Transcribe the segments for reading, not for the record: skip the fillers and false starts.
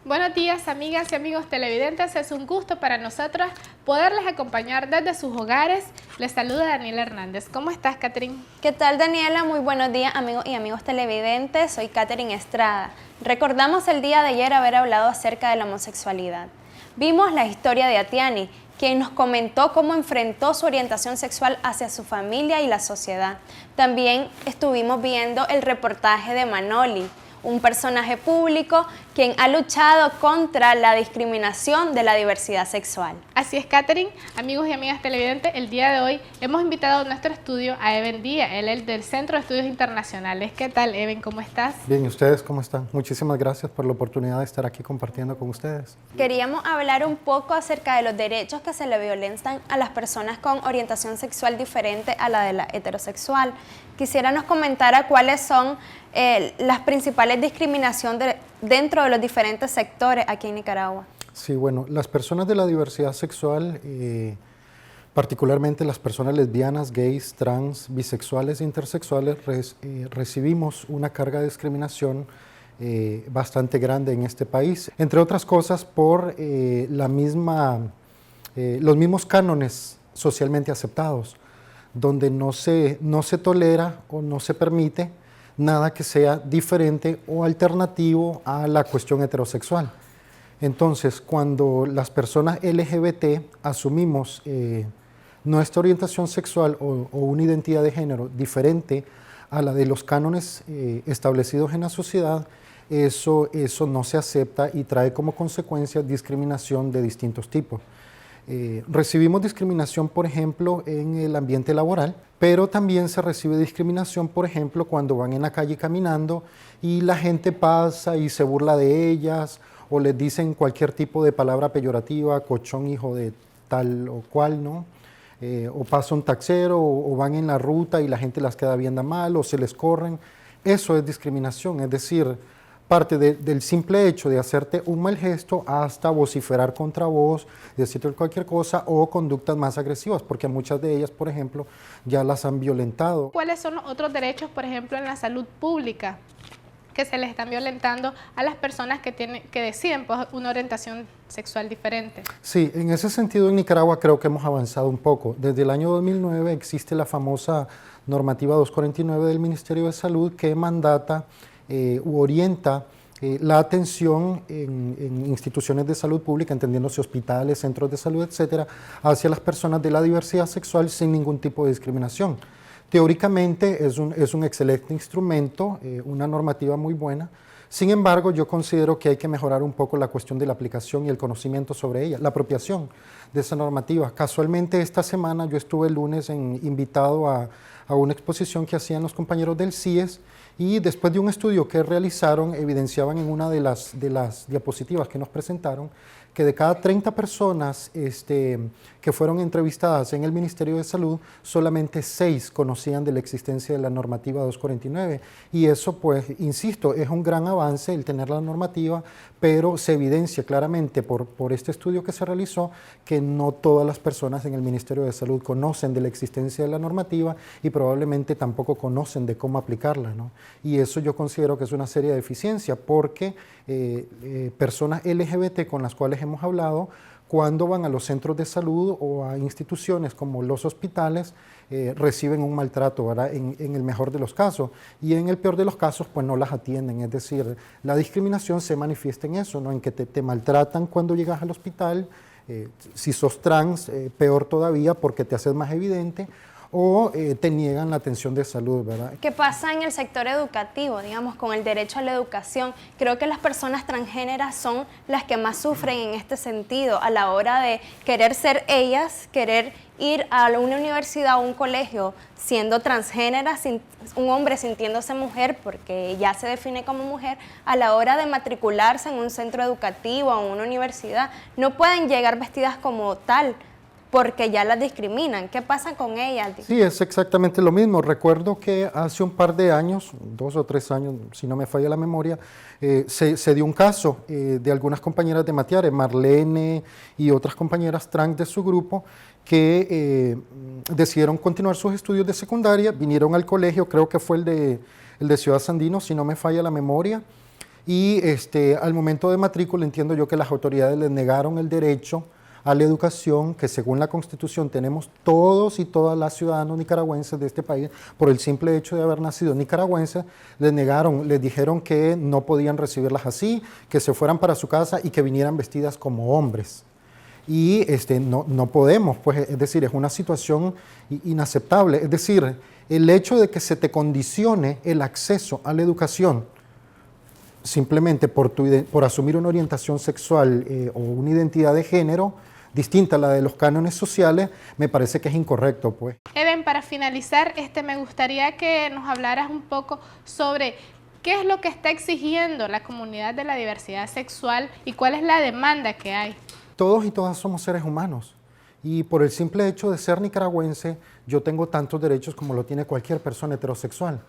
Buenos días, amigas y amigos televidentes. Es un gusto para nosotros poderles acompañar desde sus hogares. Les saluda Daniela Hernández. ¿Cómo estás, Catherine? ¿Qué tal, Daniela? Muy buenos días, amigos y amigos televidentes. Soy Catherine Estrada. Recordamos el día de ayer haber hablado acerca de la homosexualidad. Vimos la historia de Atiani, quien nos comentó cómo enfrentó su orientación sexual hacia su familia y la sociedad. También estuvimos viendo el reportaje de Manoli, un personaje público quien ha luchado contra la discriminación de la diversidad sexual. Así es, Catherine. Amigos y amigas televidentes, el día de hoy hemos invitado a nuestro estudio a Eben Díaz, él es del Centro de Estudios Internacionales. ¿Qué tal, Eben? ¿Cómo estás? Bien, ¿y ustedes cómo están? Muchísimas gracias por la oportunidad de estar aquí compartiendo con ustedes. Queríamos hablar un poco acerca de los derechos que se le violentan a las personas con orientación sexual diferente a la de la heterosexual. Quisiera nos comentara cuáles son las principales discriminaciones dentro de los diferentes sectores aquí en Nicaragua. Sí, bueno, las personas de la diversidad sexual, particularmente las personas lesbianas, gays, trans, bisexuales e intersexuales, recibimos una carga de discriminación bastante grande en este país, entre otras cosas por los mismos cánones socialmente aceptados, donde no se tolera o no se permite nada que sea diferente o alternativo a la cuestión heterosexual. Entonces, cuando las personas LGBT asumimos nuestra orientación sexual o una identidad de género diferente a la de los cánones establecidos en la sociedad, eso no se acepta y trae como consecuencia discriminación de distintos tipos. Recibimos discriminación, por ejemplo, en el ambiente laboral, pero también se recibe discriminación, por ejemplo, cuando van en la calle caminando y la gente pasa y se burla de ellas o les dicen cualquier tipo de palabra peyorativa, cochón, hijo de tal o cual, ¿no? O pasa un taxero o van en la ruta y la gente las queda viendo mal o se les corren. Eso es discriminación, es decir, parte del simple hecho de hacerte un mal gesto hasta vociferar contra vos, decirte cualquier cosa o conductas más agresivas, porque muchas de ellas, por ejemplo, ya las han violentado. ¿Cuáles son los otros derechos, por ejemplo, en la salud pública que se les están violentando a las personas que deciden pues, una orientación sexual diferente? Sí, en ese sentido en Nicaragua creo que hemos avanzado un poco. Desde el año 2009 existe la famosa normativa 249 del Ministerio de Salud que mandata u orienta la atención en instituciones de salud pública, entendiéndose hospitales, centros de salud, etcétera, hacia las personas de la diversidad sexual sin ningún tipo de discriminación. Teóricamente es un excelente instrumento, una normativa muy buena. Sin embargo, yo considero que hay que mejorar un poco la cuestión de la aplicación y el conocimiento sobre ella, la apropiación de esa normativa. Casualmente esta semana yo estuve el lunes invitado a una exposición que hacían los compañeros del CIES y después de un estudio que realizaron evidenciaban en una de las diapositivas que nos presentaron que de cada 30 personas que fueron entrevistadas en el Ministerio de Salud, solamente 6 conocían de la existencia de la normativa 249. Y eso, pues, insisto, es un gran avance el tener la normativa, pero se evidencia claramente por este estudio que se realizó que no todas las personas en el Ministerio de Salud conocen de la existencia de la normativa y probablemente tampoco conocen de cómo aplicarla, ¿no? Y eso yo considero que es una seria deficiencia porque personas LGBT con las cuales hemos hablado, cuando van a los centros de salud o a instituciones como los hospitales, reciben un maltrato, ¿verdad? En el mejor de los casos, y en el peor de los casos, pues no las atienden. Es decir, la discriminación se manifiesta en eso, ¿no? En que te maltratan cuando llegas al hospital, si sos trans, peor todavía porque te haces más evidente, o te niegan la atención de salud, ¿verdad? ¿Qué pasa en el sector educativo, digamos, con el derecho a la educación? Creo que las personas transgéneras son las que más sufren en este sentido, a la hora de querer ser ellas, querer ir a una universidad o un colegio siendo transgénera, un hombre sintiéndose mujer porque ya se define como mujer, a la hora de matricularse en un centro educativo o en una universidad, no pueden llegar vestidas como tal, porque ya las discriminan. ¿Qué pasa con ellas? Sí, es exactamente lo mismo. Recuerdo que hace un par de años, 2 o 3 años, si no me falla la memoria, se dio un caso de algunas compañeras de Matiare, Marlene y otras compañeras trans de su grupo, que decidieron continuar sus estudios de secundaria, vinieron al colegio, creo que fue el de Ciudad Sandino, si no me falla la memoria, y al momento de matrícula entiendo yo que las autoridades les negaron el derecho a la educación que según la Constitución tenemos todos y todas las ciudadanos nicaragüenses de este país por el simple hecho de haber nacido nicaragüenses, les dijeron que no podían recibirlas así, que se fueran para su casa y que vinieran vestidas como hombres. Y no podemos, pues, es decir, es una situación inaceptable. Es decir, el hecho de que se te condicione el acceso a la educación simplemente por asumir una orientación sexual o una identidad de género distinta a la de los cánones sociales, me parece que es incorrecto, pues. Eben, para finalizar, me gustaría que nos hablaras un poco sobre qué es lo que está exigiendo la comunidad de la diversidad sexual y cuál es la demanda que hay. Todos y todas somos seres humanos y por el simple hecho de ser nicaragüense, yo tengo tantos derechos como lo tiene cualquier persona heterosexual.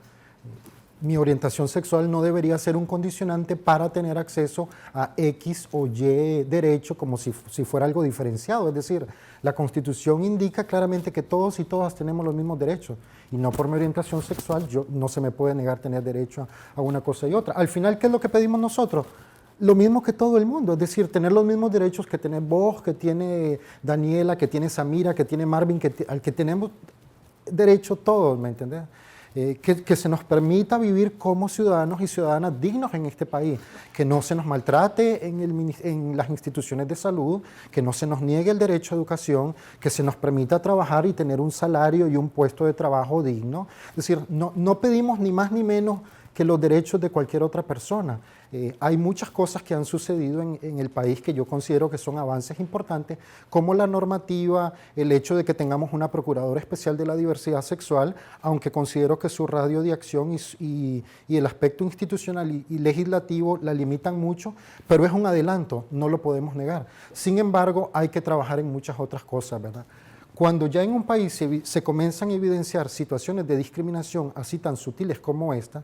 Mi orientación sexual no debería ser un condicionante para tener acceso a X o Y derecho como si fuera algo diferenciado. Es decir, la Constitución indica claramente que todos y todas tenemos los mismos derechos y no por mi orientación sexual no se me puede negar tener derecho a una cosa y otra. Al final, ¿qué es lo que pedimos nosotros? Lo mismo que todo el mundo, es decir, tener los mismos derechos que tiene vos, que tiene Daniela, que tiene Samira, que tiene Marvin, al que tenemos derecho todos, ¿me entendés? Que se nos permita vivir como ciudadanos y ciudadanas dignos en este país, que no se nos maltrate en las instituciones de salud, que no se nos niegue el derecho a educación, que se nos permita trabajar y tener un salario y un puesto de trabajo digno. Es decir, no pedimos ni más ni menos que los derechos de cualquier otra persona. Hay muchas cosas que han sucedido en el país que yo considero que son avances importantes, como la normativa, el hecho de que tengamos una procuradora especial de la diversidad sexual, aunque considero que su radio de acción y el aspecto institucional y legislativo la limitan mucho, pero es un adelanto, no lo podemos negar. Sin embargo, hay que trabajar en muchas otras cosas, ¿verdad? Cuando ya en un país se comienzan a evidenciar situaciones de discriminación así tan sutiles como esta,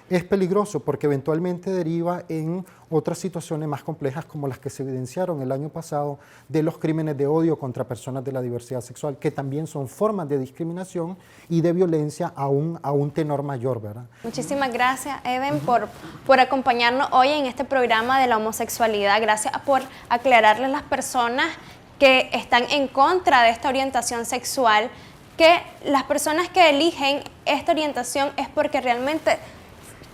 es peligroso porque eventualmente deriva en otras situaciones más complejas como las que se evidenciaron el año pasado de los crímenes de odio contra personas de la diversidad sexual, que también son formas de discriminación y de violencia a un tenor mayor, ¿verdad? Muchísimas gracias, Eben, por acompañarnos hoy en este programa de la homosexualidad. Gracias por aclararle a las personas que están en contra de esta orientación sexual, que las personas que eligen esta orientación es porque realmente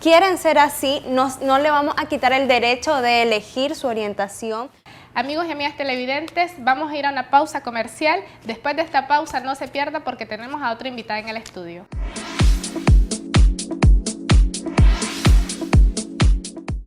quieren ser así, no le vamos a quitar el derecho de elegir su orientación. Amigos y amigas televidentes, vamos a ir a una pausa comercial. Después de esta pausa no se pierda porque tenemos a otra invitada en el estudio.